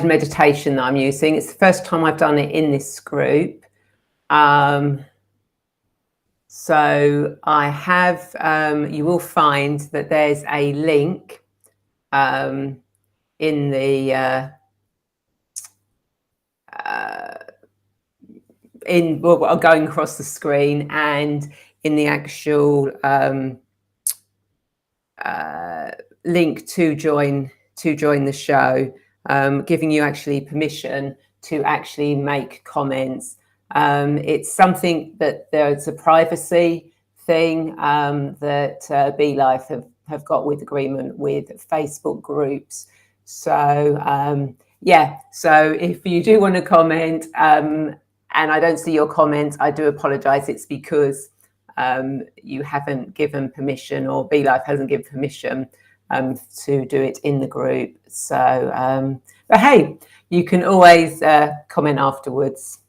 meditation that I'm using. It's the first time I've done it in this group. So I have, you will find that there's a link in the going across the screen, and in the actual link to join the show, giving you actually permission to actually make comments. It's something that there's a privacy thing that Be Life have got with agreement with Facebook groups. So yeah, so if you do want to comment and I don't see your comment, I do apologize. It's because you haven't given permission, or Be Life hasn't given permission to do it in the group. So but hey, you can always comment afterwards.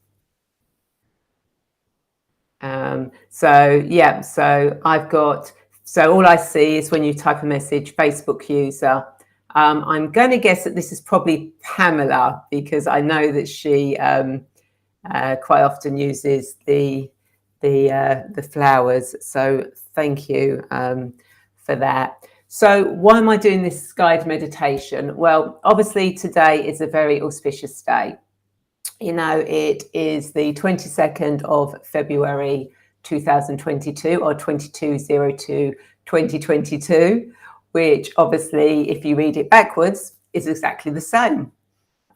So yeah, so I've got, so all I see is when you type a message, Facebook user. I'm going to guess that this is probably Pamela, because I know that she quite often uses the flowers. So thank you for that. So why am I doing this guided meditation? Well, obviously today is a very auspicious day. You know, it is the 22nd of February 2022, or 22/02/2022, which obviously, if you read it backwards, is exactly the same.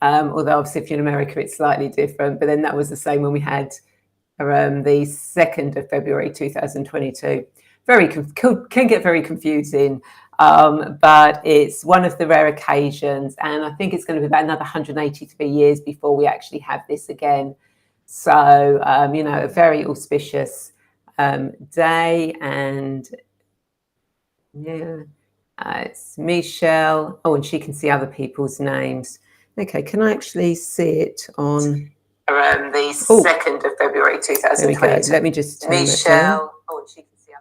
Although obviously if you're in America, it's slightly different, but then that was the same when we had the 2nd of February 2022. Can get very confusing, but it's one of the rare occasions, and I think it's going to be about another 183 years before we actually have this again. So you know, a very auspicious day. And yeah, it's Michelle. Oh, and she can see other people's names. Okay, can I actually see it on the 2nd of February 2022? There we go. Let me just turn Michelle. Oh, and she can see.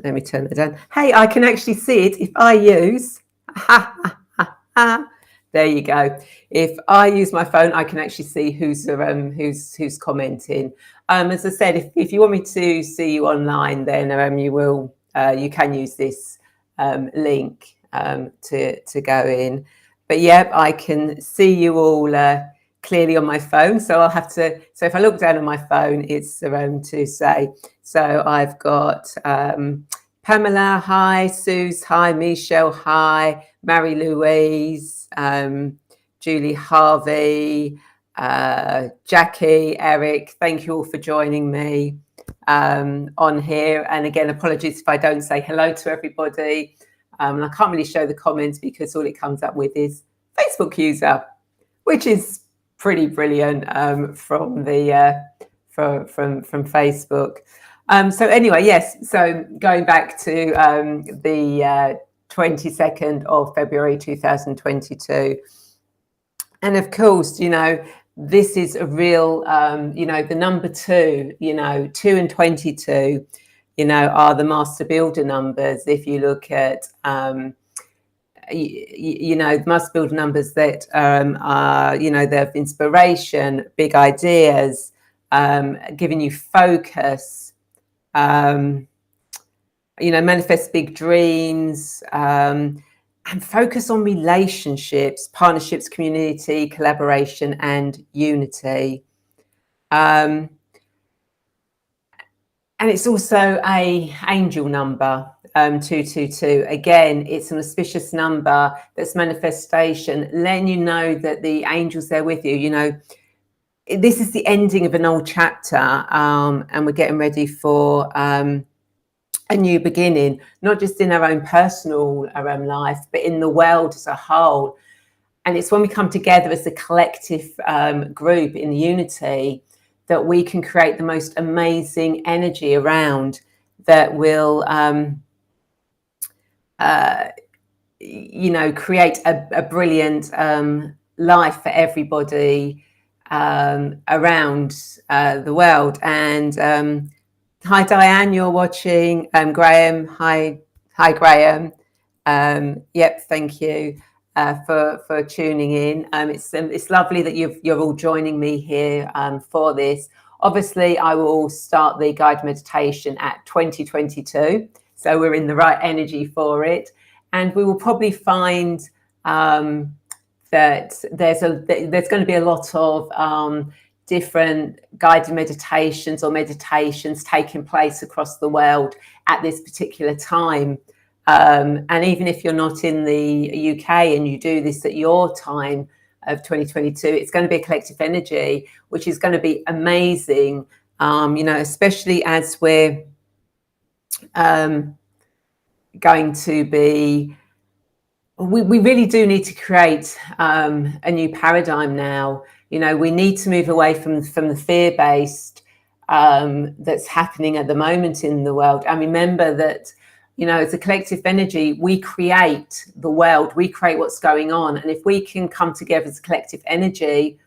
Let me turn it down. Hey, I can actually see it if I use. There you go. If I use my phone, I can actually see who's commenting. As I said, if you want me to see you online, then you can use this link to go in. But yeah, I can see you all clearly on my phone. So I'll have to. So if I look down on my phone, it's to say. So I've got Pamela, hi. Suze, hi. Michelle, hi. Mary Louise, Julie Harvey, Jackie, Eric. Thank you all for joining me on here. And again, apologies if I don't say hello to everybody. And I can't really show the comments because all it comes up with is Facebook user, which is pretty brilliant from the from Facebook. So anyway, yes. So going back to the 22nd of February 2022, and of course, you know, this is a real, you know, the number 2, you know, 2 and 22. You know, are the master builder numbers. If you look at, you know, master builder numbers that are, you know, they have inspiration, big ideas, giving you focus, you know, manifest big dreams, and focus on relationships, partnerships, community, collaboration, and unity. And it's also a angel number, 222. Again, it's an auspicious number that's manifestation, letting you know that the angel's there with you. You know, this is the ending of an old chapter, and we're getting ready for a new beginning, not just in our own personal life, but in the world as a whole. And it's when we come together as a collective group in unity that we can create the most amazing energy around that will, you know, create a brilliant life for everybody around the world. And hi, Diane, you're watching. Graham, hi, Graham. Yep, thank you. for tuning in. It's lovely that you're all joining me here for this. Obviously, I will start the guided meditation at 2022, so we're in the right energy for it, and we will probably find that there's going to be a lot of different guided meditations or meditations taking place across the world at this particular time. And even if you're not in the UK and you do this at your time of 2022, it's going to be a collective energy, which is going to be amazing, especially as we're going to be, we really do need to create a new paradigm now. We need to move away from the fear-based that's happening at the moment in the world. And remember that, as a collective energy, we create the world, we create what's going on. And if we can come together as a collective energy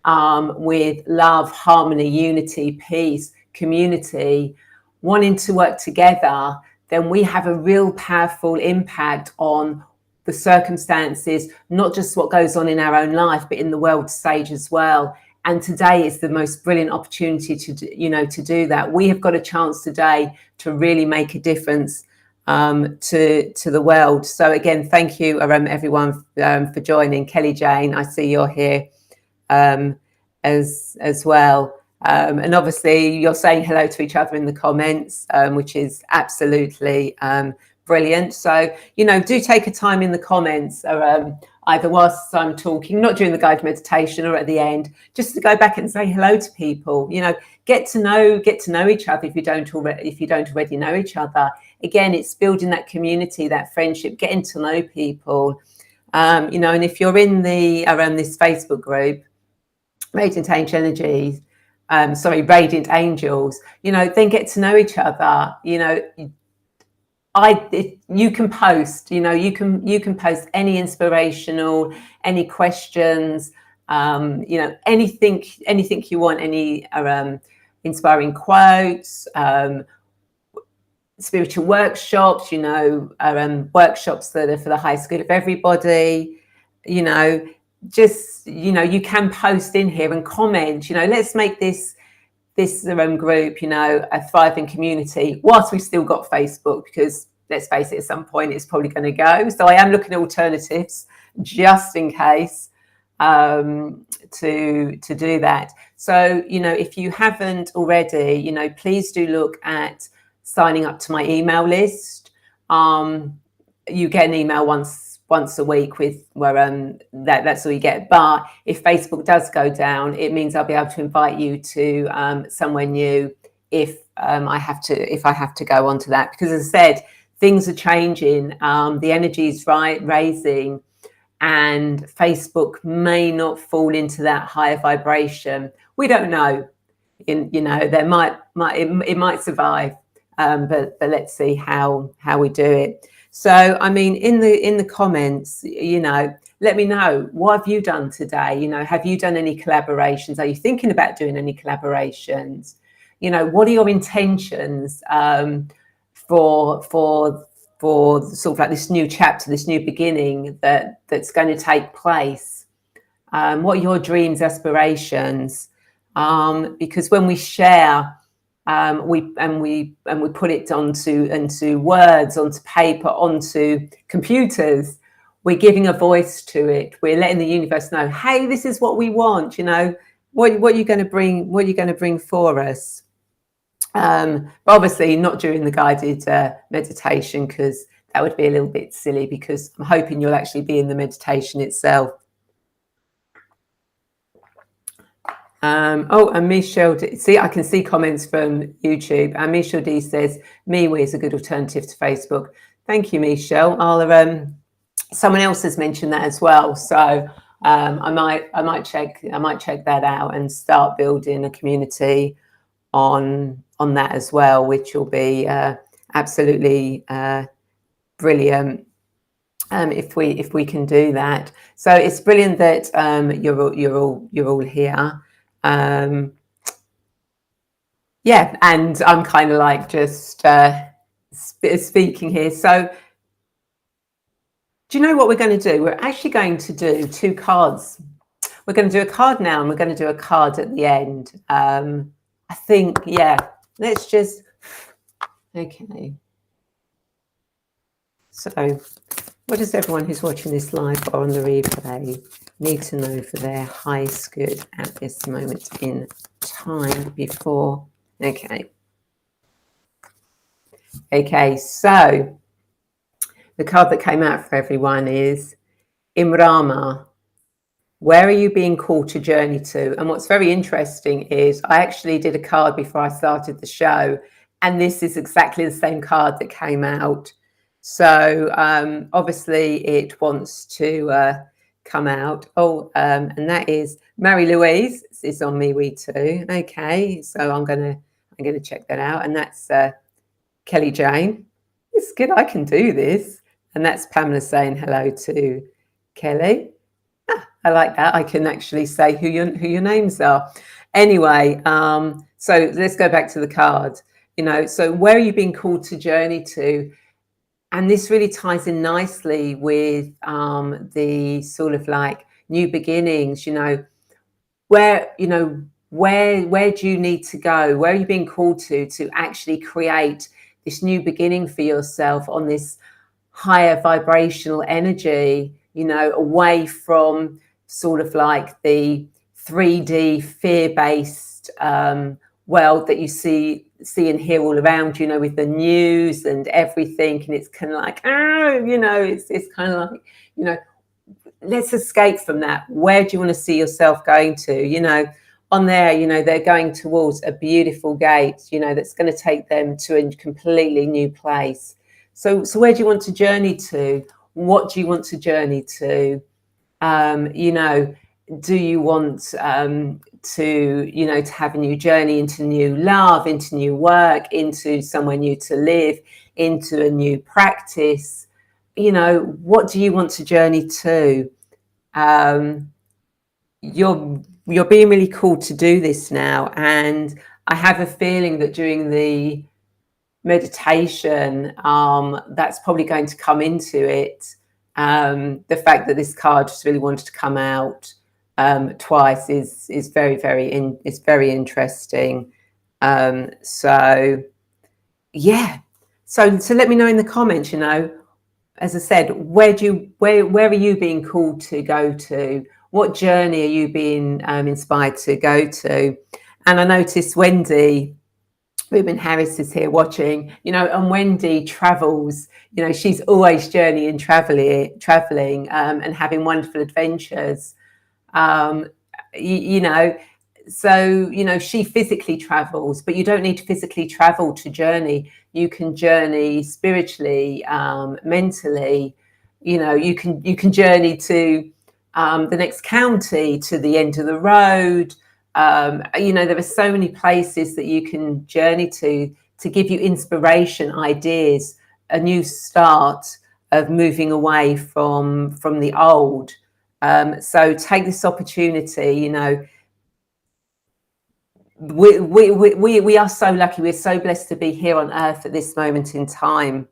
with love, harmony, unity, peace, community, wanting to work together, then we have a real powerful impact on the circumstances, not just what goes on in our own life, but in the world stage as well. And today is the most brilliant opportunity to do that. We have got a chance today to really make a difference to the world. So again, thank you everyone for joining. Kelly Jane, I see you're here as well. And obviously you're saying hello to each other in the comments, which is absolutely brilliant. So, do take a time in the comments, either whilst I'm talking, not during the guided meditation or at the end, just to go back and say hello to people. Get to know each other if you don't already know each other. Again, it's building that community, that friendship, getting to know people. And if you're in the around this Facebook group, Radiant Angels, Radiant Angels, then get to know each other. You can post, you can post any inspirational, any questions, anything you want, any inspiring quotes, spiritual workshops, workshops that are for the highest good of everybody, just, you can post in here and comment, let's make this group, a thriving community, whilst we've still got Facebook, because let's face it, at some point it's probably going to go. So I am looking at alternatives just in case to do that. So, if you haven't already, please do look at signing up to my email list. You get an email once a week with where that's all you get. But if Facebook does go down, it means I'll be able to invite you to somewhere new if I have to go on to that, because as I said, things are changing, the energy is raising, and Facebook may not fall into that higher vibration. We don't know. There it might survive, but let's see how we do it. So, I mean, in the comments, let me know, what have you done today? Have you done any collaborations? Are you thinking about doing any collaborations? What are your intentions for sort of like this new chapter, this new beginning that's going to take place? What are your dreams, aspirations? Because when we share, we put it into words, onto paper, onto computers, we're giving a voice to it. We're letting the universe know, hey, this is what we want. What are you going to bring? What are you going to bring for us? But obviously not during the guided meditation, because that would be a little bit silly, because I'm hoping you'll actually be in the meditation itself. And Michelle D, I can see comments from YouTube, and Michelle D says MeWe is a good alternative to Facebook. Thank you, Michelle. Someone else has mentioned that as well, so I might check that out and start building a community on that as well, which will be absolutely brilliant if we can do that. So it's brilliant that you're all here. Yeah, and I'm kind of like just speaking here. So Do you know what we're going to do? We're actually going to do 2 cards. We're going to do a card now and we're going to do a card at the end. I think, yeah, let's just, okay. So what does everyone who's watching this live or on the replay need to know for their highest good at this moment in time before? Okay. Okay, so the card that came out for everyone is Imrama. Where are you being called to journey to? And what's very interesting is I actually did a card before I started the show, and this is exactly the same card that came out. So obviously it wants to come out. Oh, and that is Mary Louise is on MeWe too. Okay, so I'm gonna check that out, and that's Kelly Jane. It's good. I can do this, and that's Pamela saying hello to Kelly. I like that. I can actually say who your names are. Anyway, so let's go back to the card. You know, so where are you being called to journey to? And this really ties in nicely with the sort of like new beginnings. You know, where do you need to go? Where are you being called to actually create this new beginning for yourself on this higher vibrational energy? You know, away from sort of like the 3D fear-based world that you see and hear all around, you know, with the news and everything, and it's kind of like, you know, it's kind of like, you know, let's escape from that. Where do you want to see yourself going to? You know, on there, you know, they're going towards a beautiful gate, you know, that's going to take them to a completely new place. So where do you want to journey to? What do you want to journey to? You know, do you want to, you know, to have a new journey into new love, into new work, into somewhere new to live, into a new practice? You know, what do you want to journey to? You're being really called to do this now, and I have a feeling that during the meditation, that's probably going to come into it. The fact that this card just really wanted to come out twice is very interesting. So yeah, so let me know in the comments. You know, as I said, where are you being called to go to? What journey are you being inspired to go to? And I noticed Wendy Ruben Harris is here watching, you know, and Wendy travels, you know, she's always journeying, traveling and having wonderful adventures. You know, so, you know, she physically travels, but you don't need to physically travel to journey. You can journey spiritually, mentally, you know, you can journey to the next county, to the end of the road. You know, there are so many places that you can journey to give you inspiration, ideas, a new start of moving away from the old. So take this opportunity. You know, we are so lucky. We're so blessed to be here on earth at this moment in time.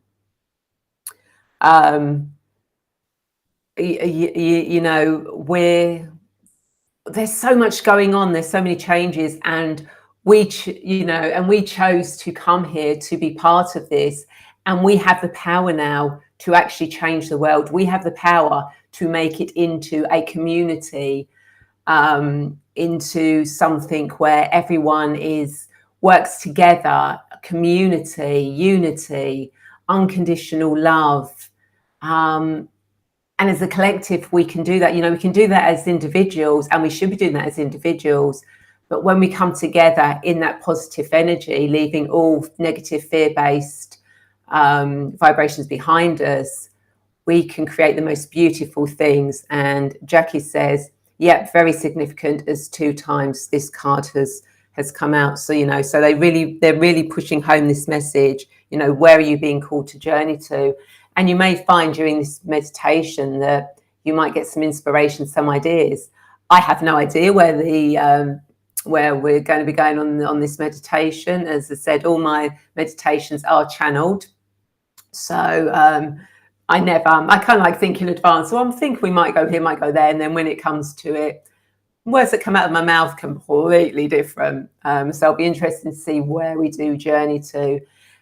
You know, there's so much going on, there's so many changes, and we chose to come here to be part of this, and we have the power now to actually change the world. We have the power to make it into a community, into something where everyone works together, community, unity, unconditional love. And as a collective, we can do that. You know, we can do that as individuals, and we should be doing that as individuals. But when we come together in that positive energy, leaving all negative, fear-based vibrations behind us, we can create the most beautiful things. And Jackie says, yep, very significant, as 2 times this card has come out. So, you know, so they're really pushing home this message. You know, where are you being called to journey to? And you may find during this meditation that you might get some inspiration, some ideas. I have no idea where we're going to be going on this meditation. As I said, all my meditations are channeled. So I never. I kind of like think in advance. So I'm thinking we might go here, might go there, and then when it comes to it, words that come out of my mouth completely different. So it'll be interesting to see where we do journey to.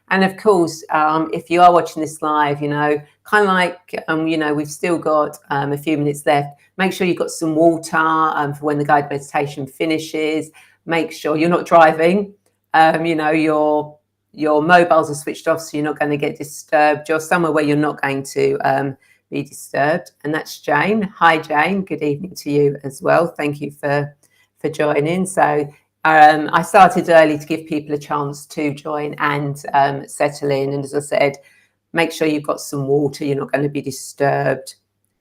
And of course, if you are watching this live, you know, kind of like, you know, we've still got a few minutes left. Make sure you've got some water for when the guided meditation finishes. Make sure you're not driving. You know, your mobiles are switched off, so you're not going to get disturbed. You're somewhere where you're not going to be disturbed. And that's Jane. Hi, Jane. Good evening to you as well. Thank you for joining. So I started early to give people a chance to join and settle in. And as I said, make sure you've got some water. You're not going to be disturbed,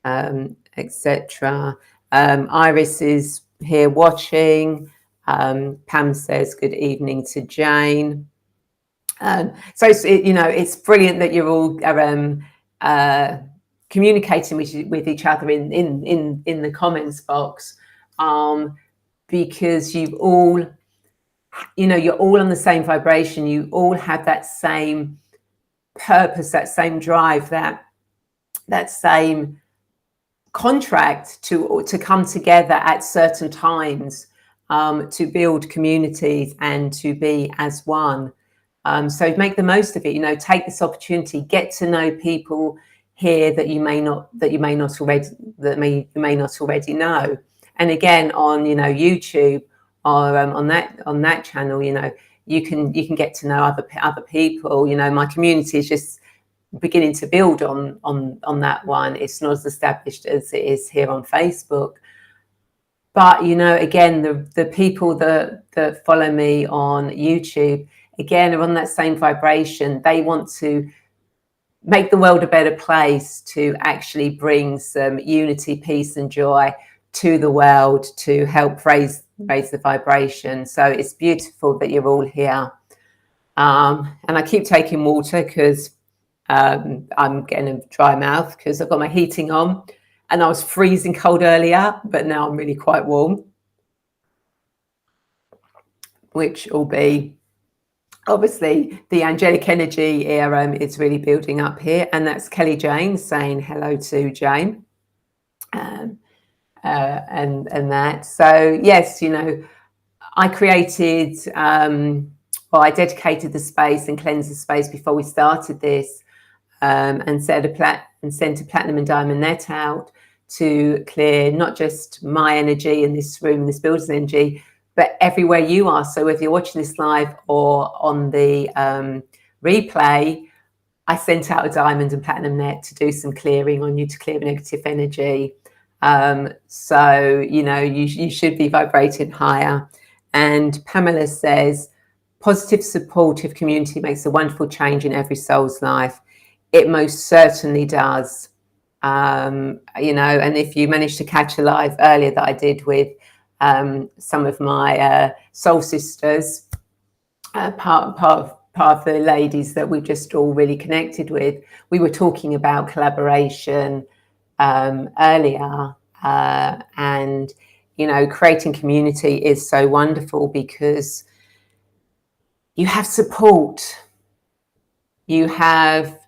etc. Iris is here watching. Pam says good evening to Jane. So you know, it's brilliant that you're all communicating with each other in the comments box, because you've all, you know, you're all on the same vibration. You all have that same purpose, that same drive, that same contract to come together at certain times, to build communities and to be as one. So make the most of it. You know, take this opportunity, get to know people here that you may not already know. And again, on, you know, YouTube or on that channel, you know, you can get to know other people. You know, my community is just beginning to build on that one. It's not as established as it is here on Facebook. But, you know, again, the people that follow me on YouTube, again, are on that same vibration. They want to make the world a better place, to actually bring some unity, peace and joy to the world, to help raise the vibration. So it's beautiful that you're all here. And I keep taking water because I'm getting a dry mouth because I've got my heating on. And I was freezing cold earlier, but now I'm really quite warm, which will be obviously the angelic energy here is really building up here. And that's Kelly Jane saying hello to Jane. And that. So yes, you know, I created, I dedicated the space and cleansed the space before we started this, and sent a platinum and diamond net out to clear not just my energy in this room, this building's energy, but everywhere you are. So if you're watching this live or on the replay, I sent out a diamond and platinum net to do some clearing on you, to clear negative energy. So, you know, you should be vibrating higher. And Pamela says, positive, supportive community makes a wonderful change in every soul's life. It most certainly does. You know, and if you managed to catch a live earlier that I did with some of my soul sisters, part of the ladies that we've just all really connected with, we were talking about collaboration earlier, and you know, creating community is so wonderful because you have support, you have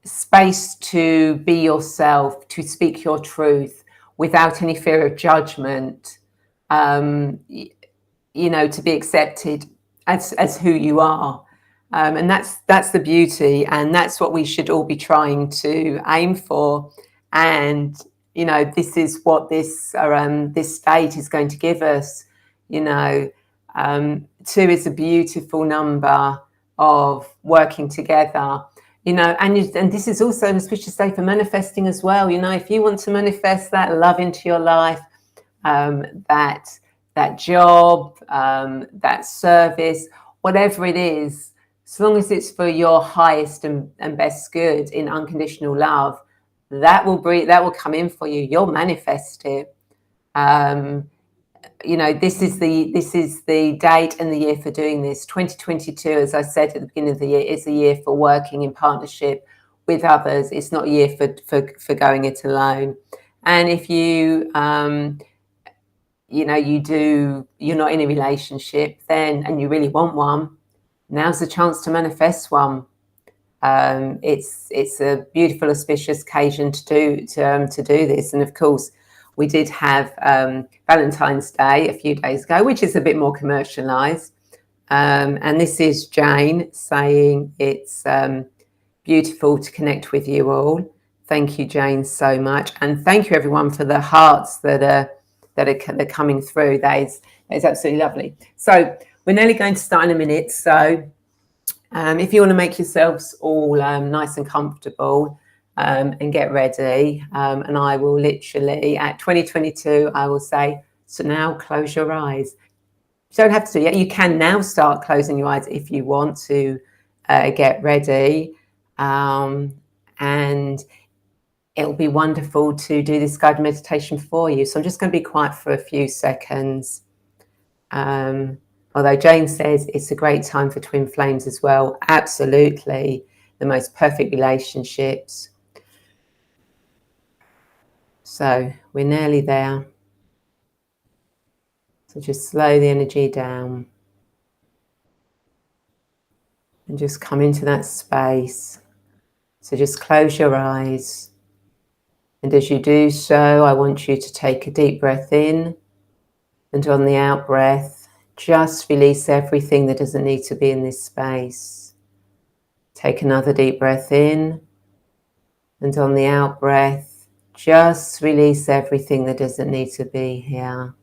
space to be yourself, to speak your truth without any fear of judgment, you know, to be accepted as who you are. And that's the beauty, and that's what we should all be trying to aim for. And you know, this is what this state is going to give us. You know, 2 is a beautiful number of working together. You know, and this is also an auspicious day for manifesting as well. You know, if you want to manifest that love into your life, that job, that service, whatever it is, as long as it's for your highest and best good in unconditional love, that will come in for you. You'll manifest it. You know, this is the date and the year for doing this. 2022, as I said at the beginning of the year, is a year for working in partnership with others. It's not a year for going it alone. And if you you know, you're not in a relationship then, and you really want one, now's the chance to manifest one. It's a beautiful, auspicious occasion to do this. And of course, we did have Valentine's Day a few days ago, which is a bit more commercialised. And this is Jane saying it's beautiful to connect with you all. Thank you, Jane, so much, and thank you everyone for the hearts that are coming through. That is absolutely lovely. So we're nearly going to start in a minute. So if you want to make yourselves all nice and comfortable and get ready, and I will literally at 2022, I will say, so now close your eyes. You don't have to do it yet. You can now start closing your eyes if you want to get ready. And it'll be wonderful to do this guided meditation for you. So I'm just going to be quiet for a few seconds. Although Jane says it's a great time for twin flames as well. Absolutely. The most perfect relationships. So we're nearly there. So just slow the energy down. And just come into that space. So just close your eyes. And as you do so, I want you to take a deep breath in. And on the out breath, just release everything that doesn't need to be in this space. Take another deep breath in. And on the out breath, just release everything that doesn't need to be here.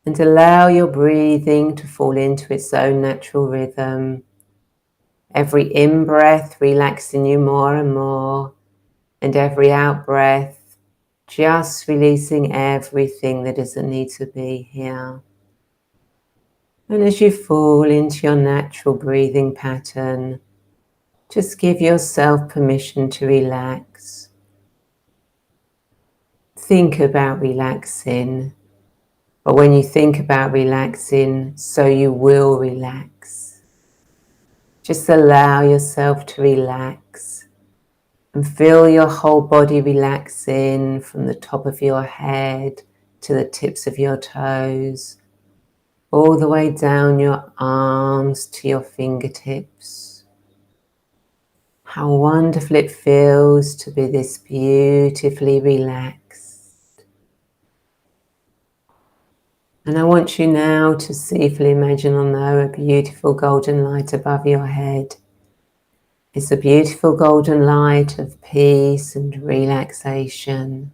And allow your breathing to fall into its own natural rhythm. Every in-breath relaxing you more and more, and every out-breath just releasing everything that doesn't need to be here. And as you fall into your natural breathing pattern, just give yourself permission to relax. Think about relaxing, but when you think about relaxing, so you will relax. Just allow yourself to relax and feel your whole body relaxing from the top of your head to the tips of your toes, all the way down your arms to your fingertips. How wonderful it feels to be this beautifully relaxed. And I want you now to safely imagine or know a beautiful golden light above your head. It's a beautiful golden light of peace and relaxation.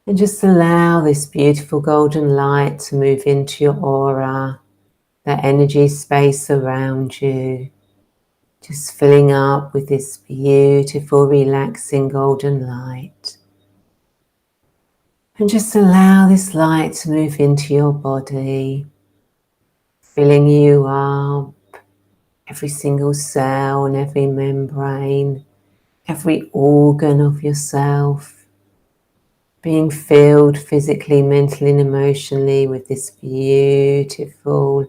And just allow this beautiful golden light to move into your aura, that energy space around you, just filling up with this beautiful, relaxing golden light. And just allow this light to move into your body, filling you up, every single cell and every membrane, every organ of yourself, being filled physically, mentally and emotionally with this beautiful,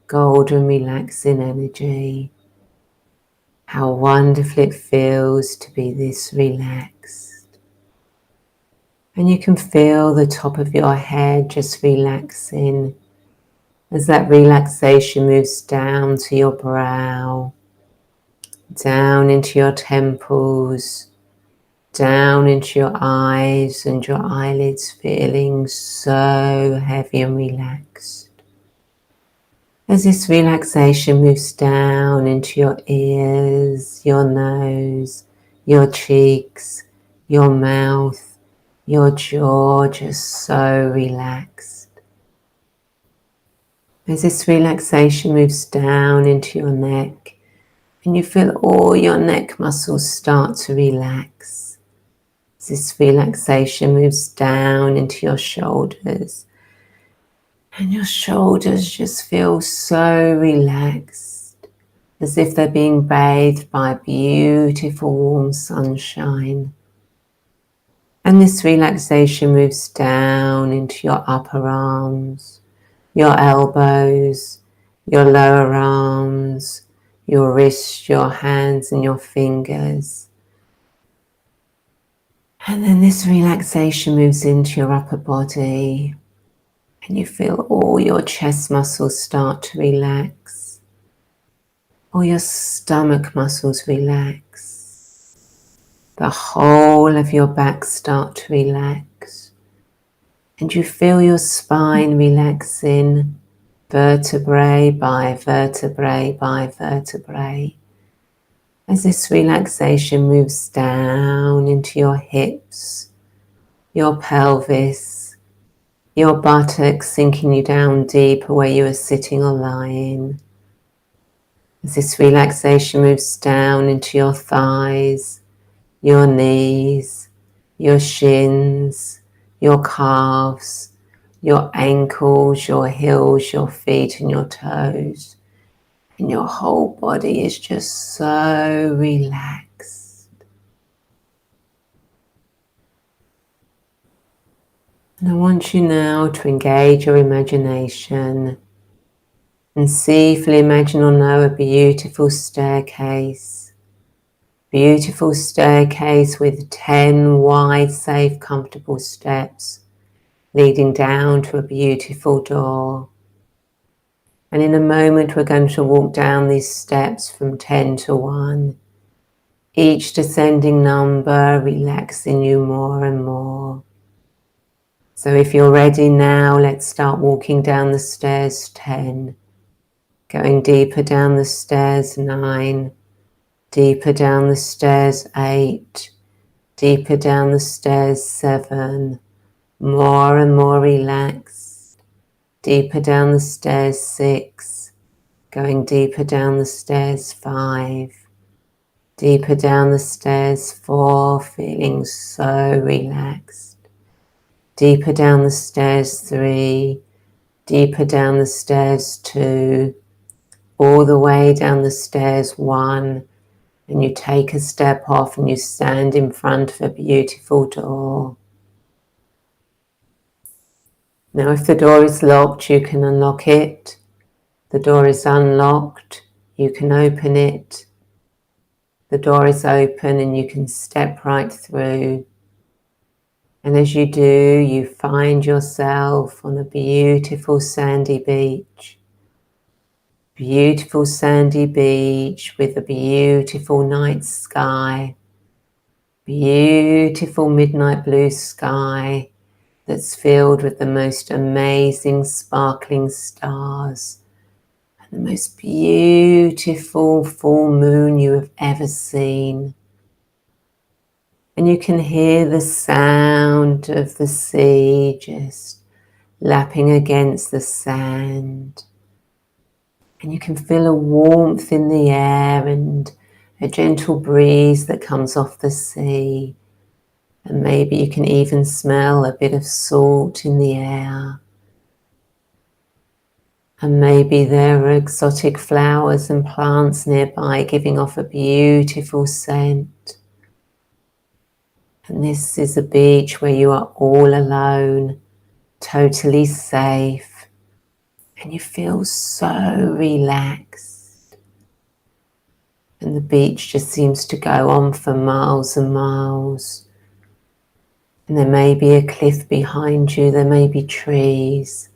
golden, relaxing energy. How wonderful it feels to be this relaxed. And you can feel the top of your head just relaxing as that relaxation moves down to your brow, down into your temples, down into your eyes and your eyelids, feeling so heavy and relaxed. As this relaxation moves down into your ears, your nose, your cheeks, your mouth, your jaw, just so relaxed. As this relaxation moves down into your neck, and you feel all your neck muscles start to relax. As this relaxation moves down into your shoulders, and your shoulders just feel so relaxed, as if they're being bathed by beautiful warm sunshine. And this relaxation moves down into your upper arms, your elbows, your lower arms, your wrists, your hands and your fingers. And then this relaxation moves into your upper body, and you feel all your chest muscles start to relax. All your stomach muscles relax. The whole of your back start to relax. And you feel your spine relaxing, vertebrae by vertebrae by vertebrae. As this relaxation moves down into your hips, your pelvis, your buttocks, sinking you down deeper where you are sitting or lying. As this relaxation moves down into your thighs, your knees, your shins, your calves, your ankles, your heels, your feet and your toes. And your whole body is just so relaxed. And I want you now to engage your imagination and see, fully imagine or know a beautiful staircase. Beautiful staircase with 10 wide, safe, comfortable steps leading down to a beautiful door. And in a moment we're going to walk down these steps from 10 to 1. Each descending number relaxing you more and more. So if you're ready now, let's start walking down the stairs. 10. Going deeper down the stairs. 9. Deeper down the stairs. 8. Deeper down the stairs. 7. More and more relaxed. Deeper down the stairs. 6. Going deeper down the stairs. 5. Deeper down the stairs. 4. Feeling so relaxed. Deeper down the stairs. 3. Deeper down the stairs. 2. All the way down the stairs. 1. And you take a step off and you stand in front of a beautiful door. Now if the door is locked, you can unlock it. The door is unlocked, you can open it. The door is open and you can step right through. And as you do, you find yourself on a beautiful sandy beach. Beautiful sandy beach with a beautiful night sky. Beautiful midnight blue sky that's filled with the most amazing sparkling stars. The most beautiful full moon you have ever seen. And you can hear the sound of the sea just lapping against the sand. And you can feel a warmth in the air and a gentle breeze that comes off the sea. And maybe you can even smell a bit of salt in the air. And maybe there are exotic flowers and plants nearby giving off a beautiful scent. And this is a beach where you are all alone, totally safe, and you feel so relaxed. And the beach just seems to go on for miles and miles. And there may be a cliff behind you, there may be trees.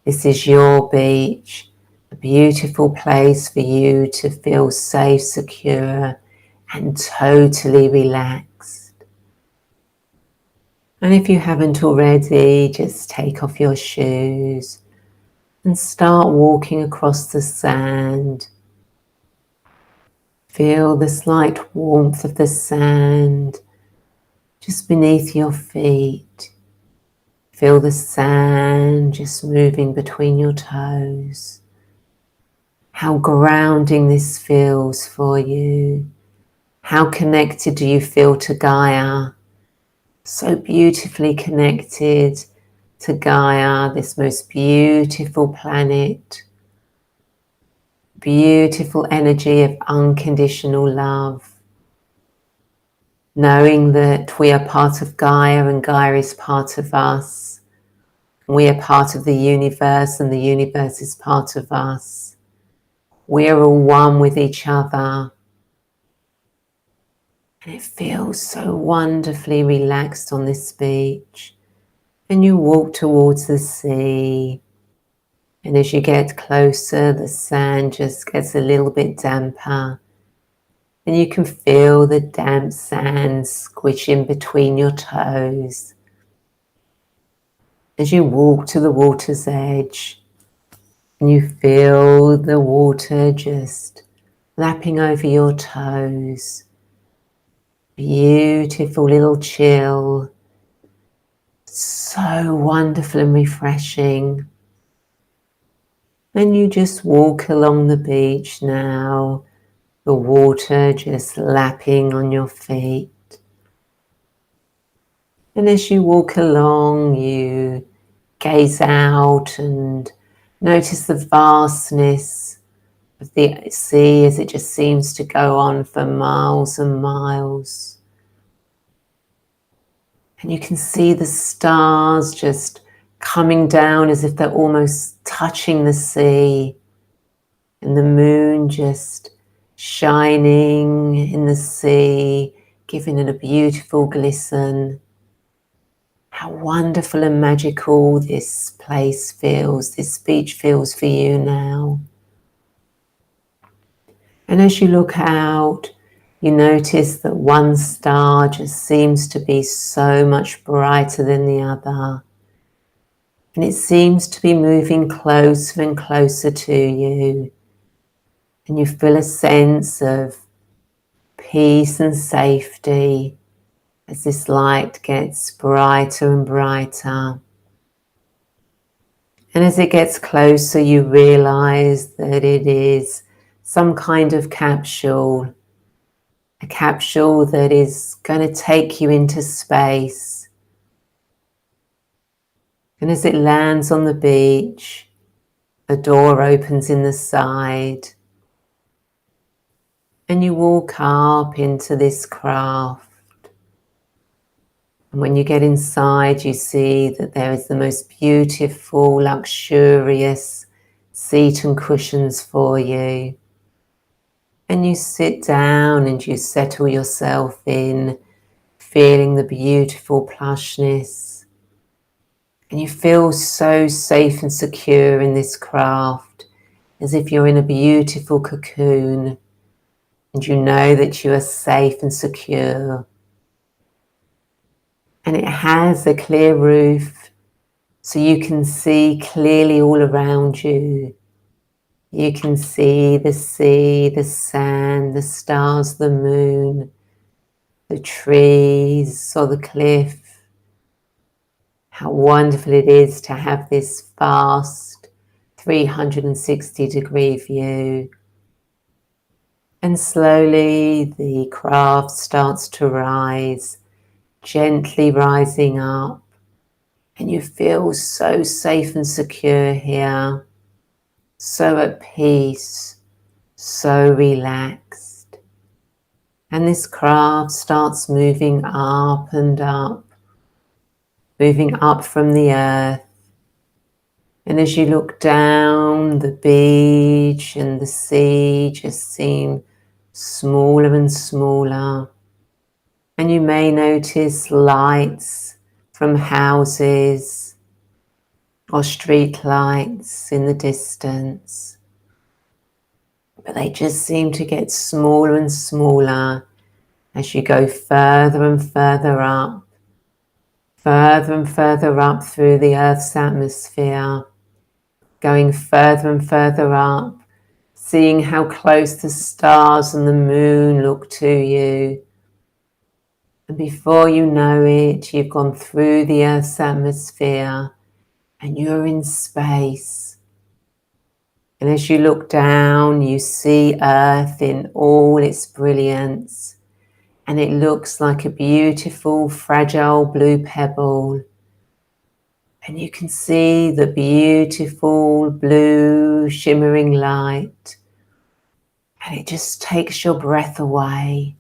This is your beach, a beautiful place for you to feel safe, secure, and totally relaxed. And if you haven't already, just take off your shoes and start walking across the sand. Feel the slight warmth of the sand just beneath your feet. Feel the sand just moving between your toes. How grounding this feels for you. How connected do you feel to Gaia? So beautifully connected to Gaia, this most beautiful planet. Beautiful energy of unconditional love. Knowing that we are part of Gaia and Gaia is part of us. We are part of the universe and the universe is part of us. We are all one with each other. And it feels so wonderfully relaxed on this beach. And you walk towards the sea. And as you get closer, the sand just gets a little bit damper. And you can feel the damp sand squishing between your toes. As you walk to the water's edge, and you feel the water just lapping over your toes. Beautiful little chill. So wonderful and refreshing. And you just walk along the beach now, the water just lapping on your feet. And as you walk along, you gaze out and notice the vastness of the sea as it just seems to go on for miles and miles. And you can see the stars just coming down as if they're almost touching the sea, and the moon just shining in the sea, giving it a beautiful glisten. How wonderful and magical this place feels, this beach feels for you now. And as you look out, you notice that one star just seems to be so much brighter than the other. And it seems to be moving closer and closer to you. And you feel a sense of peace and safety as this light gets brighter and brighter. And as it gets closer, you realize that it is some kind of capsule, a capsule that is going to take you into space. And as it lands on the beach, a door opens in the side, and you walk up into this craft. And when you get inside, you see that there is the most beautiful, luxurious seat and cushions for you. And you sit down and you settle yourself in, feeling the beautiful plushness. And you feel so safe and secure in this craft, as if you're in a beautiful cocoon. And you know that you are safe and secure. And it has a clear roof, so you can see clearly all around you. You can see the sea, the sand, the stars, the moon, the trees or the cliff. How wonderful it is to have this vast 360-degree view. And slowly the craft starts to rise, gently rising up. And you feel so safe and secure here, so at peace, so relaxed. And this craft starts moving up and up, moving up from the earth. And as you look down, the beach and the sea just seem smaller and smaller. And you may notice lights from houses or street lights in the distance. But they just seem to get smaller and smaller as you go further and further up through the Earth's atmosphere, going further and further up, seeing how close the stars and the moon look to you. And before you know it, you've gone through the Earth's atmosphere and you're in space. And as you look down, you see Earth in all its brilliance. And it looks like a beautiful, fragile blue pebble. And you can see the beautiful blue shimmering light. And it just takes your breath away.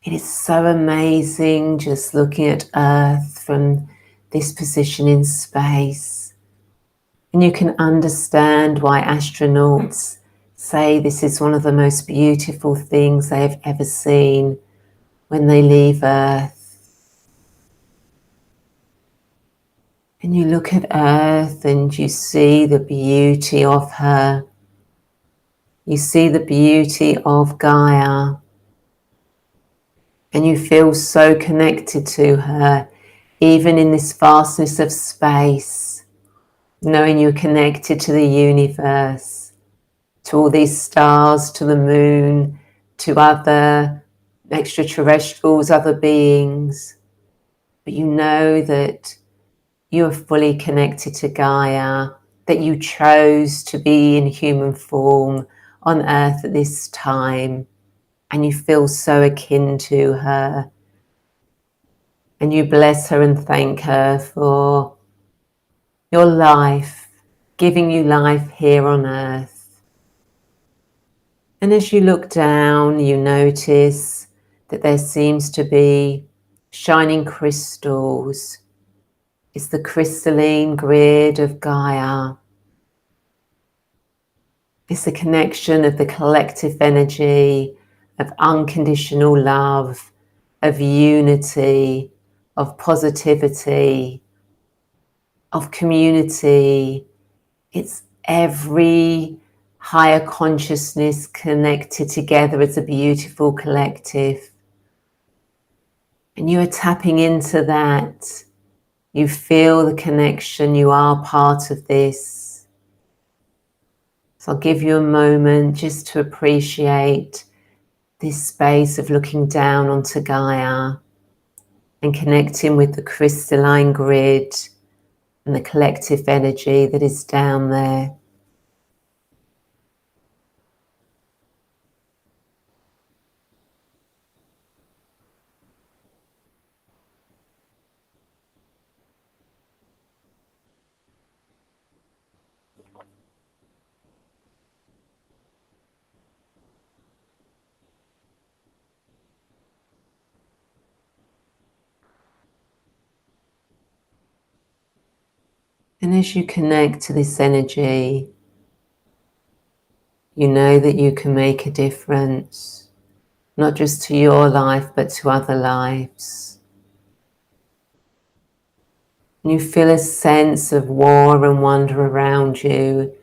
It is so amazing just looking at Earth from this position in space. And you can understand why astronauts say this is one of the most beautiful things they have ever seen when they leave Earth. And you look at Earth and you see the beauty of her. You see the beauty of Gaia. And you feel so connected to her, even in this vastness of space, knowing you're connected to the universe, to all these stars, to the moon, to other extraterrestrials, other beings. But you know that you are fully connected to Gaia, that you chose to be in human form on Earth at this time, and you feel so akin to her. And you bless her and thank her for your life, giving you life here on Earth. And as you look down, you notice that there seems to be shining crystals. It's the crystalline grid of Gaia. It's the connection of the collective energy of unconditional love, of unity, of positivity, of community. It's every higher consciousness connected together as a beautiful collective. And you are tapping into that. You feel the connection. You are part of this. So I'll give you a moment just to appreciate this space of looking down onto Gaia and connecting with the crystalline grid and the collective energy that is down there. And as you connect to this energy, you know that you can make a difference, not just to your life, but to other lives. And you feel a sense of awe and wonder around you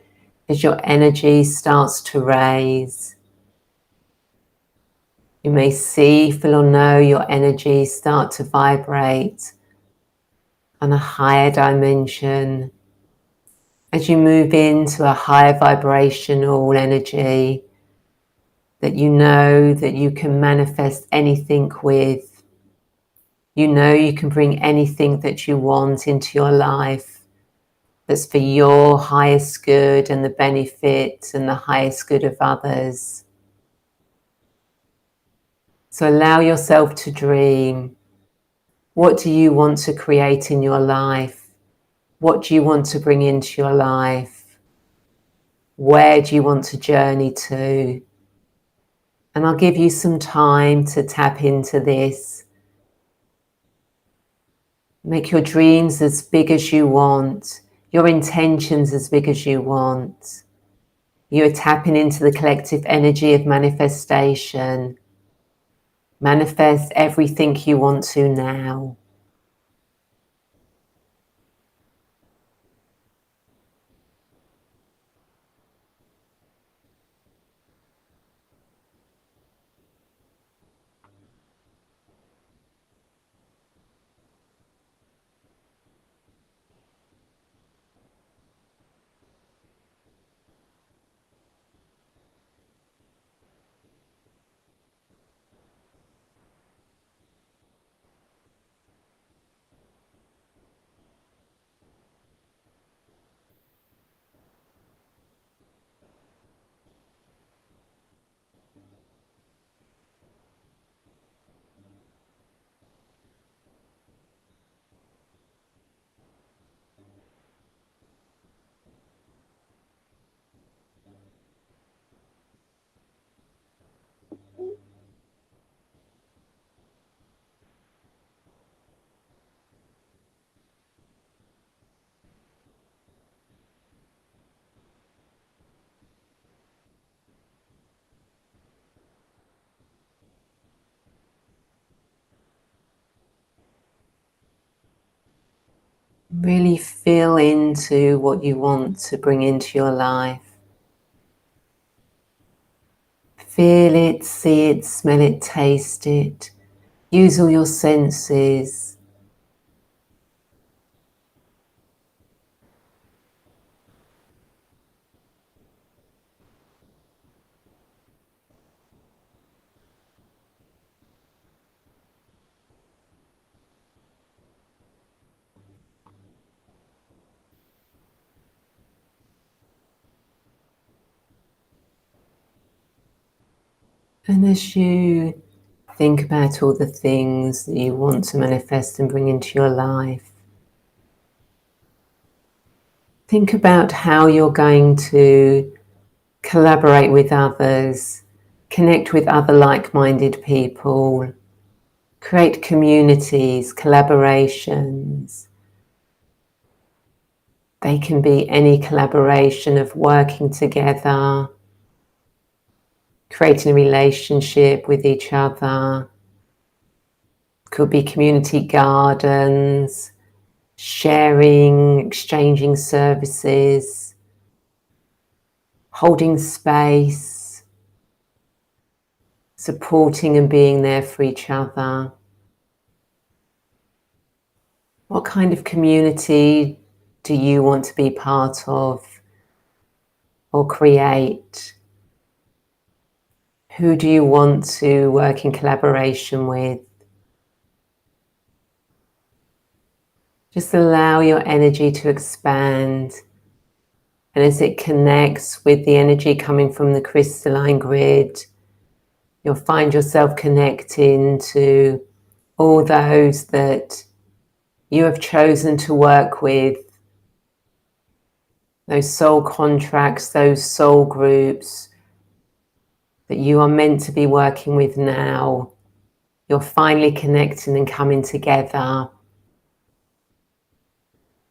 as your energy starts to raise. You may see, feel or know your energy start to vibrate on a higher dimension as you move into a higher vibrational energy that you know that you can manifest anything with. You know you can bring anything that you want into your life that's for your highest good and the benefit and the highest good of others. So allow yourself to dream. What do you want to create in your life? What do you want to bring into your life? Where do you want to journey to? And I'll give you some time to tap into this. Make your dreams as big as you want, your intentions as big as you want. You are tapping into the collective energy of manifestation. Manifest everything you want to now. Really feel into what you want to bring into your life. Feel it, see it, smell it, taste it. Use all your senses. And as you think about all the things that you want to manifest and bring into your life, think about how you're going to collaborate with others, connect with other like-minded people, create communities, collaborations. They can be any collaboration of working together, creating a relationship with each other. Could be community gardens, sharing, exchanging services, holding space, supporting and being there for each other. What kind of community do you want to be part of or create? Who do you want to work in collaboration with? Just allow your energy to expand, and as it connects with the energy coming from the crystalline grid, you'll find yourself connecting to all those that you have chosen to work with, those soul contracts, those soul groups that you are meant to be working with now. You're finally connecting and coming together.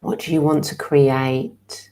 What do you want to create?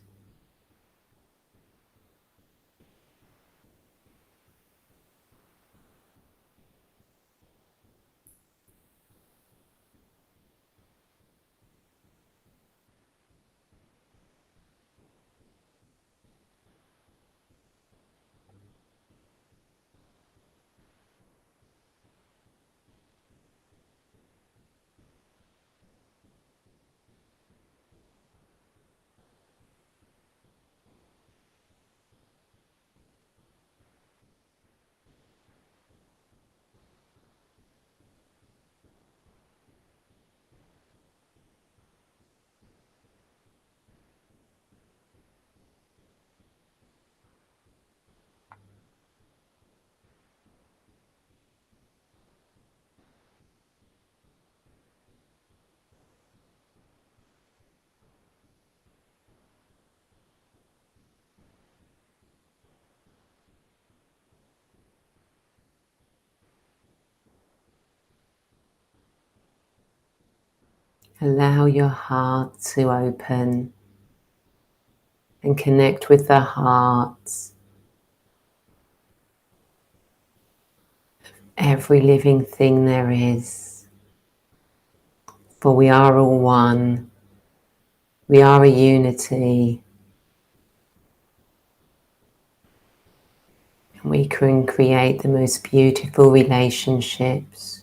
Allow your heart to open and connect with the hearts of every living thing there is. For we are all one. We are a unity. And we can create the most beautiful relationships.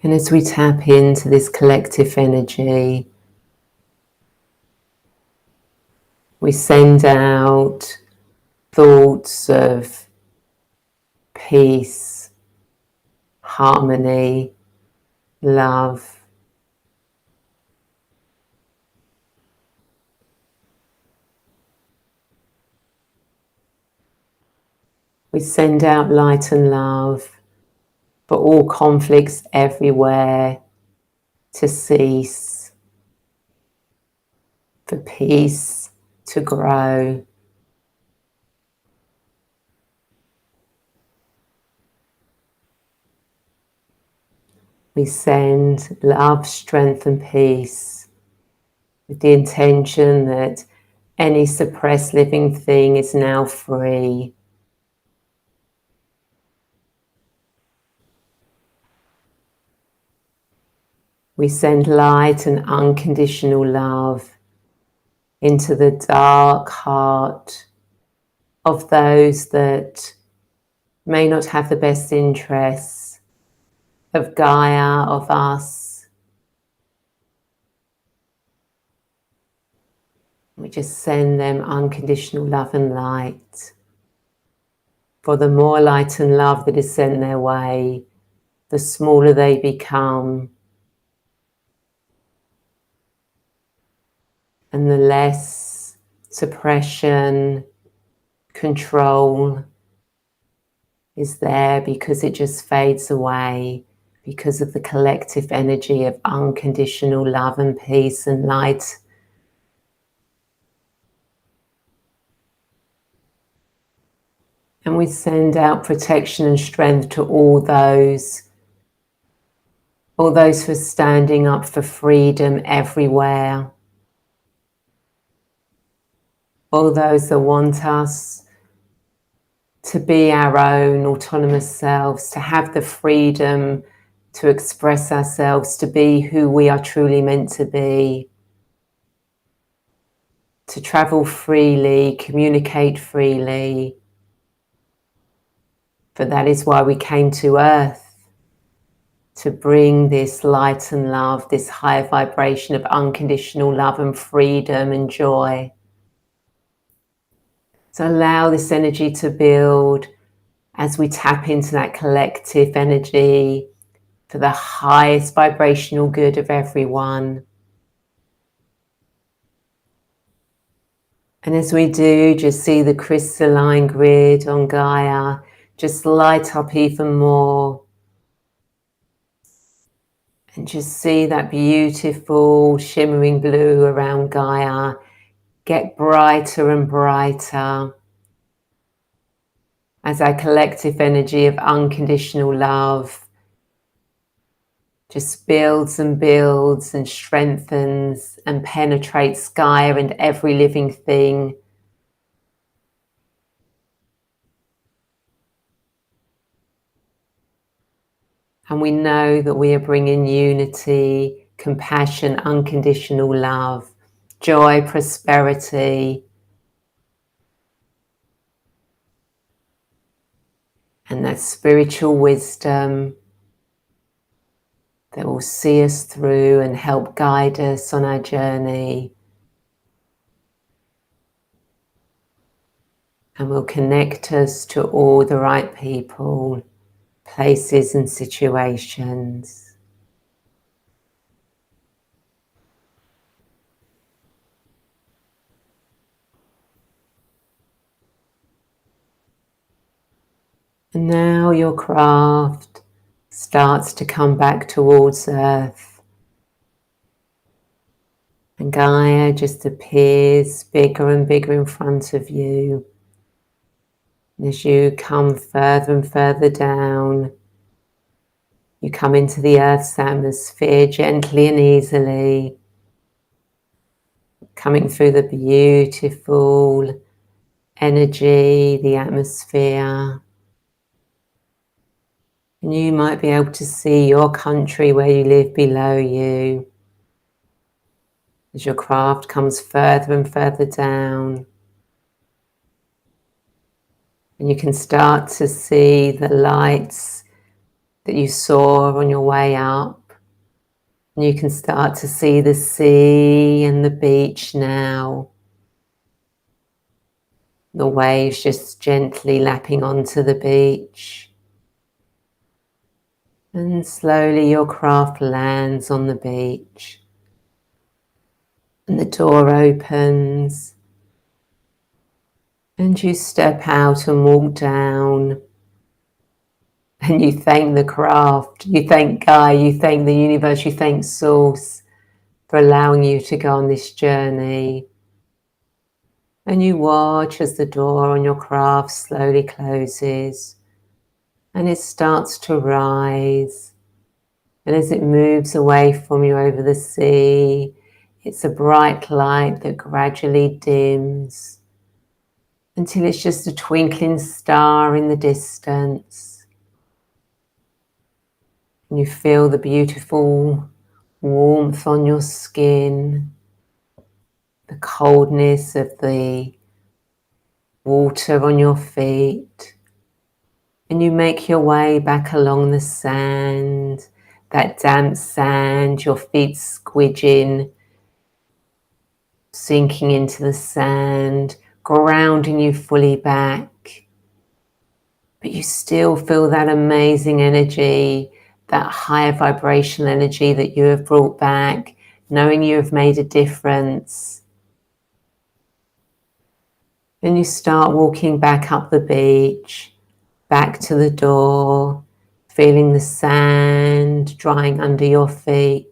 And as we tap into this collective energy, we send out thoughts of peace, harmony, love. We send out light and love for all conflicts everywhere to cease, for peace to grow. We send love, strength and peace with the intention that any suppressed living thing is now free. We send light and unconditional love into the dark heart of those that may not have the best interests of Gaia, of us. We just send them unconditional love and light. For the more light and love that is sent their way, the smaller they become, and the less suppression, control is there, because it just fades away because of the collective energy of unconditional love and peace and light. And we send out protection and strength to all those who are standing up for freedom everywhere, all those that want us to be our own autonomous selves, to have the freedom to express ourselves, to be who we are truly meant to be, to travel freely, communicate freely. For that is why we came to Earth, to bring this light and love, this higher vibration of unconditional love and freedom and joy. So allow this energy to build as we tap into that collective energy for the highest vibrational good of everyone. And as we do, just see the crystalline grid on Gaia just light up even more. And just see that beautiful shimmering blue around Gaia get brighter and brighter as our collective energy of unconditional love just builds and builds and strengthens and penetrates Gaia and every living thing. And we know that we are bringing unity, compassion, unconditional love, joy, prosperity, and that spiritual wisdom that will see us through and help guide us on our journey, and will connect us to all the right people, places and situations. And now your craft starts to come back towards Earth, and Gaia just appears bigger and bigger in front of you. And as you come further and further down, you come into the Earth's atmosphere gently and easily, coming through the beautiful energy, the atmosphere. And you might be able to see your country where you live below you as your craft comes further and further down. And you can start to see the lights that you saw on your way up. And you can start to see the sea and the beach now. The waves just gently lapping onto the beach. And slowly your craft lands on the beach. And the door opens. And you step out and walk down. And you thank the craft. You thank Gaia. You thank the universe. You thank Source for allowing you to go on this journey. And you watch as the door on your craft slowly closes. And it starts to rise. And as it moves away from you over the sea, It's a bright light that gradually dims until it's just a twinkling star in the distance. And you feel the beautiful warmth on your skin, the coldness of the water on your feet. And you make your way back along the sand, that damp sand, your feet squidging, sinking into the sand, grounding you fully back. But you still feel that amazing energy, that higher vibrational energy that you have brought back, knowing you have made a difference. And you start walking back up the beach, back to the door, feeling the sand drying under your feet.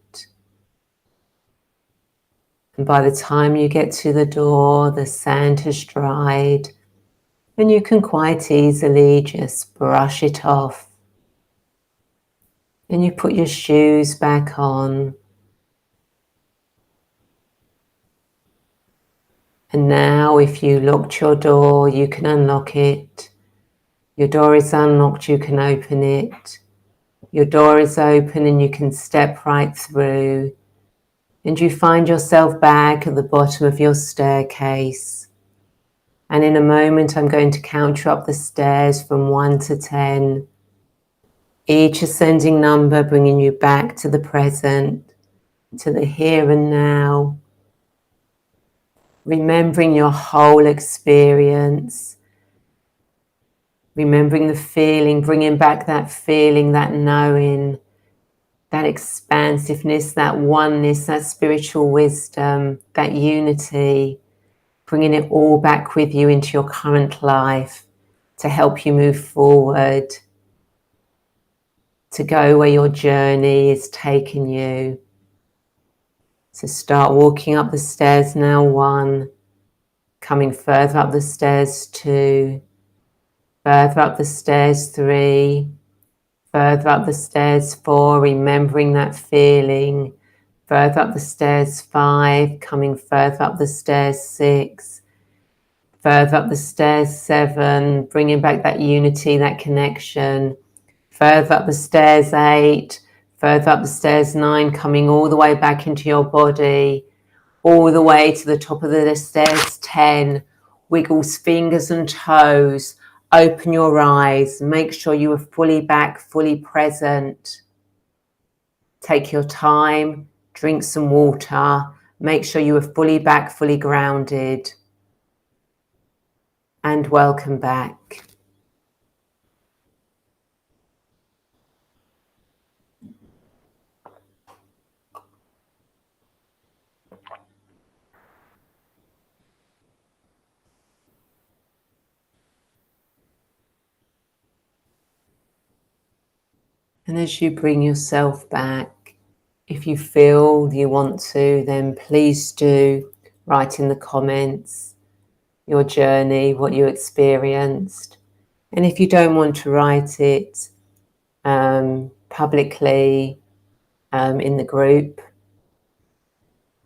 And by the time you get to the door, the sand has dried, and you can quite easily just brush it off. And you put your shoes back on. And now if you locked your door, you can unlock it. Your door is unlocked, you can open it. Your door is open and you can step right through. And you find yourself back at the bottom of your staircase. And in a moment, I'm going to count you up the stairs from 1 to 10. Each ascending number bringing you back to the present, to the here and now. Remembering your whole experience. Remembering the feeling, bringing back that feeling, that knowing, that expansiveness, that oneness, that spiritual wisdom, that unity. Bringing it all back with you into your current life to help you move forward, to go where your journey is taking you. So start walking up the stairs now, 1, coming further up the stairs, 2, further up the stairs, 3, further up the stairs, 4, remembering that feeling, further up the stairs, 5, coming further up the stairs, 6, further up the stairs, 7, bringing back that unity, that connection. Further up the stairs, 8, further up the stairs, 9, coming all the way back into your body, all the way to the top of the stairs, 10. Wiggles fingers and toes, open your eyes, make sure you are fully back, fully present. Take your time, drink some water, make sure you are fully back, fully grounded. And welcome back. And as you bring yourself back, if you feel you want to, then please do write in the comments your journey, what you experienced. And if you don't want to write it publicly in the group,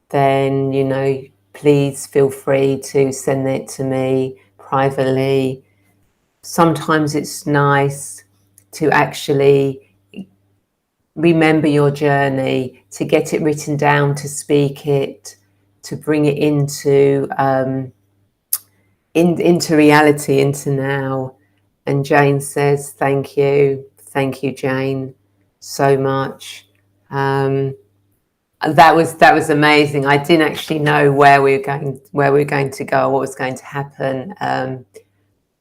then, please feel free to send it to me privately. Sometimes it's nice to actually remember your journey, to get it written down, to speak it, to bring it into reality, into now. And Jane says, thank you, Jane, so much. That was amazing. I didn't actually know where we were going to go, what was going to happen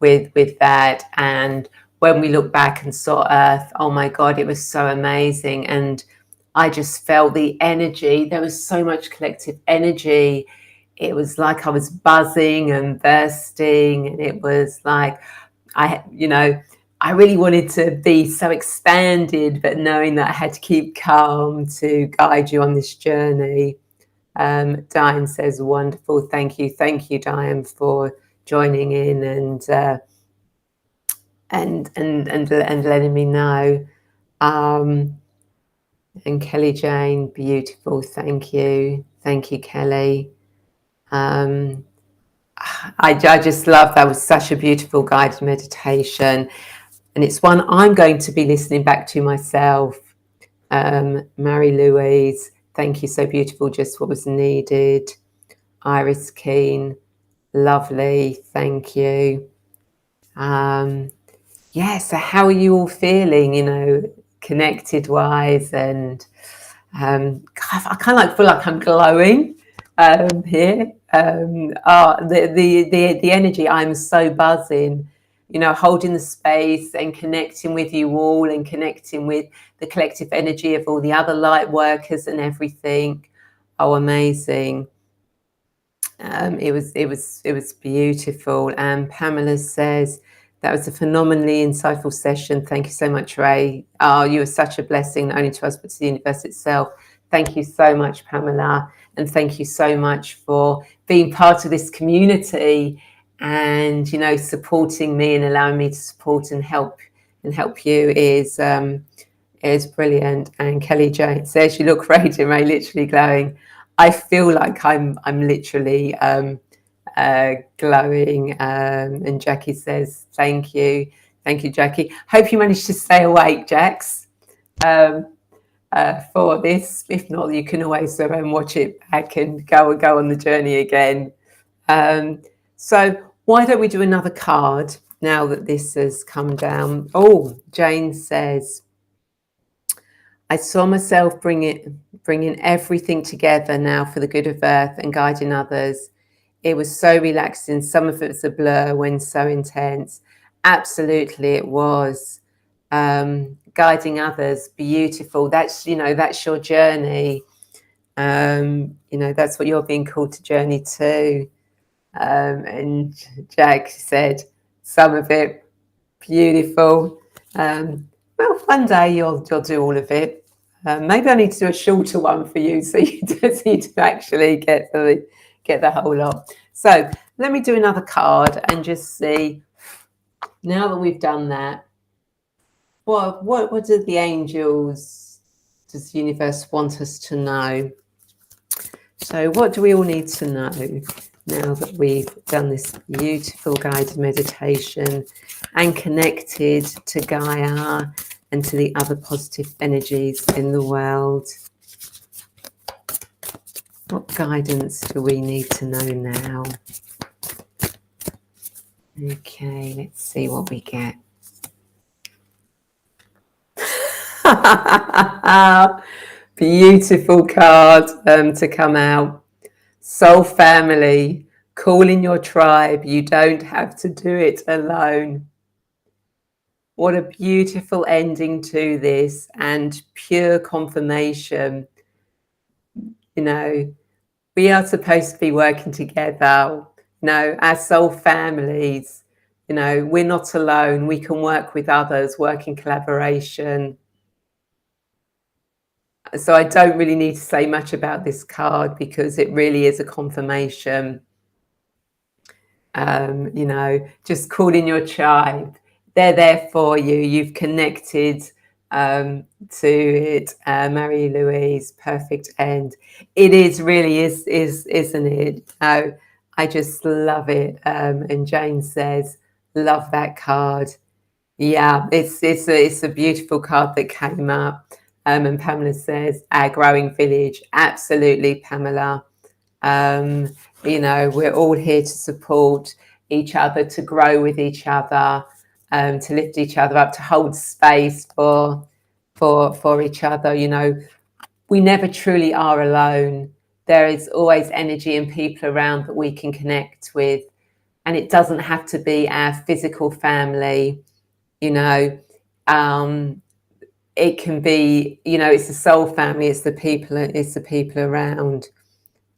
with that. And when we looked back and saw Earth, oh my God, it was so amazing. And I just felt the energy. There was so much collective energy. It was like I was buzzing and bursting, and it was like I really wanted to be so expanded, but knowing that I had to keep calm to guide you on this journey. Diane says, wonderful. Thank you, Diane, for joining in and letting me know. And Kelly Jane, beautiful. Thank you, Thank you, Kelly. I just love that. It was such a beautiful guided meditation. And it's one I'm going to be listening back to myself. Mary Louise, thank you, so beautiful, just what was needed. Iris Keane, lovely, thank you. Yeah, so how are you all feeling, connected wise? And I kind of feel like I'm glowing here. The energy, I'm so buzzing, holding the space and connecting with you all and connecting with the collective energy of all the other light workers and everything. Oh, amazing. It was beautiful. And Pamela says that was a phenomenally insightful session. Thank you so much, Ray. Oh, you were such a blessing, not only to us but to the universe itself. Thank you so much, Pamela, and thank you so much for being part of this community and supporting me and allowing me to support and help you is brilliant. And Kelly Jane says, "You look radiant, Ray, literally glowing." I feel like I'm literally glowing. And Jackie says, "Thank you, Jackie. Hope you managed to stay awake, Jax, for this. If not, you can always watch it back and go on the journey again." So why don't we do another card now that this has come down? Oh, Jane says, "I saw myself bringing everything together now for the good of Earth and guiding others. It was so relaxing. Some of it was a blur when so intense." Absolutely, it was. Guiding others, beautiful. That's your journey. That's what you're being called to journey to. And Jack said, "Some of it beautiful." Well, one day you'll do all of it. Maybe I need to do a shorter one for you so you to actually get the whole lot. So let me do another card and just see, now that we've done that, what do the angels, does the universe want us to know? So what do we all need to know now that we've done this beautiful guided meditation and connected to Gaia and to the other positive energies in the world? What guidance do we need to know now? Okay, let's see what we get. Beautiful card to come out. Soul family, call in your tribe. You don't have to do it alone. What a beautiful ending to this, and pure confirmation. We are supposed to be working together. Our soul families, we're not alone. We can work with others, work in collaboration. So I don't really need to say much about this card because it really is a confirmation. Just call in your tribe. They're there for you. You've connected to it. Marie Louise, perfect end. It really is, isn't it? I just love it. And Jane says, "Love that card." Yeah, it's a beautiful card that came up. And Pamela says, "Our growing village." Absolutely, Pamela. We're all here to support each other, to grow with each other, to lift each other up, to hold space for each other. We never truly are alone. There is always energy and people around that we can connect with, and it doesn't have to be our physical family. It can be, it's the soul family, it's the people around.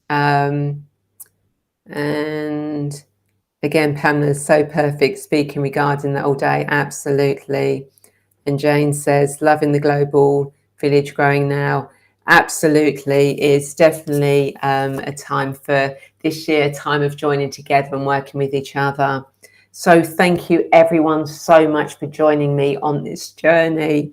And again, Pamela is so perfect speaking regarding that all day. Absolutely. And Jane says, "Loving the global village growing now." Absolutely. It's definitely a time for this year, a time of joining together and working with each other. So thank you everyone so much for joining me on this journey,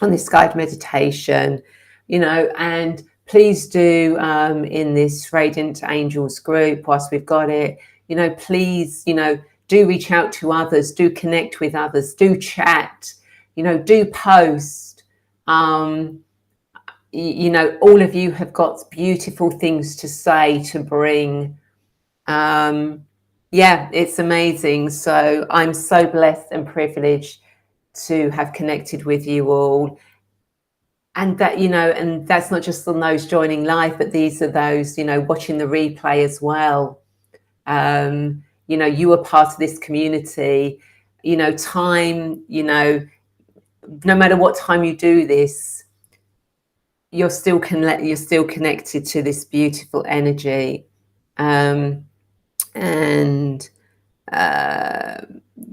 on this guided meditation, and please do, in this Radiant Angels group, whilst we've got it, please, do reach out to others, do connect with others, do chat, do post. All of you have got beautiful things to say, to bring. Yeah, it's amazing. So I'm so blessed and privileged to have connected with you all. And that, and that's not just on those joining live, but these are those, watching the replay as well. You are part of this community. Time, no matter what time you do this, you're still connected to this beautiful energy. And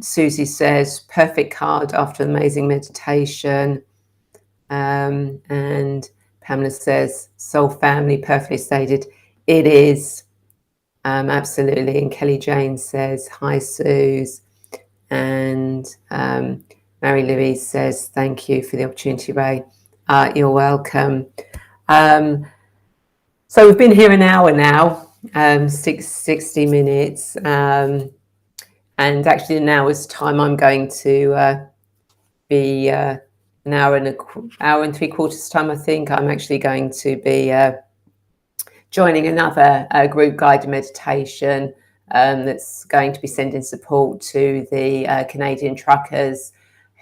Susie says, perfect card after amazing meditation. And Pamela says, soul family, perfectly stated. It is. Absolutely. And Kelly Jane says, hi, Suze. And Mary Louise says, thank you for the opportunity, Ray. You're welcome. So we've been here an hour now, 60 minutes. And actually in an hour's time, I'm going to be an hour and 3/4 time, I think. I'm actually going to be joining another group guided meditation that's going to be sending support to the Canadian truckers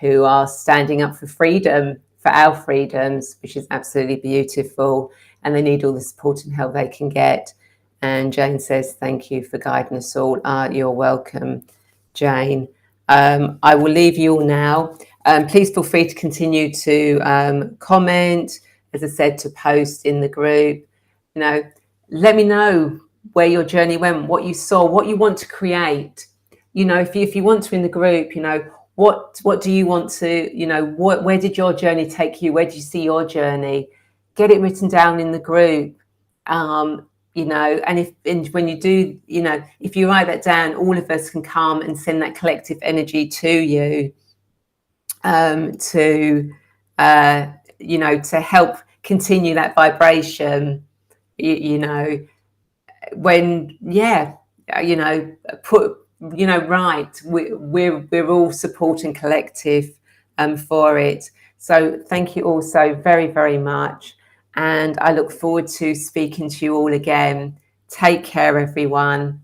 who are standing up for freedom, for our freedoms, which is absolutely beautiful. And they need all the support and help they can get. And Jane says, thank you for guiding us all. You're welcome, Jane. I will leave you all now. Please feel free to continue to comment, as I said, to post in the group. Let me know where your journey went, what you saw, what you want to create. If you want to in the group, what do you want to, where did your journey take you? Where did you see your journey? Get it written down in the group. And when you do, if you write that down, all of us can come and send that collective energy to you, to help continue that vibration. Right, we're all supporting collective for it. So thank you all so very, very much, and I look forward to speaking to you all again. Take care, everyone.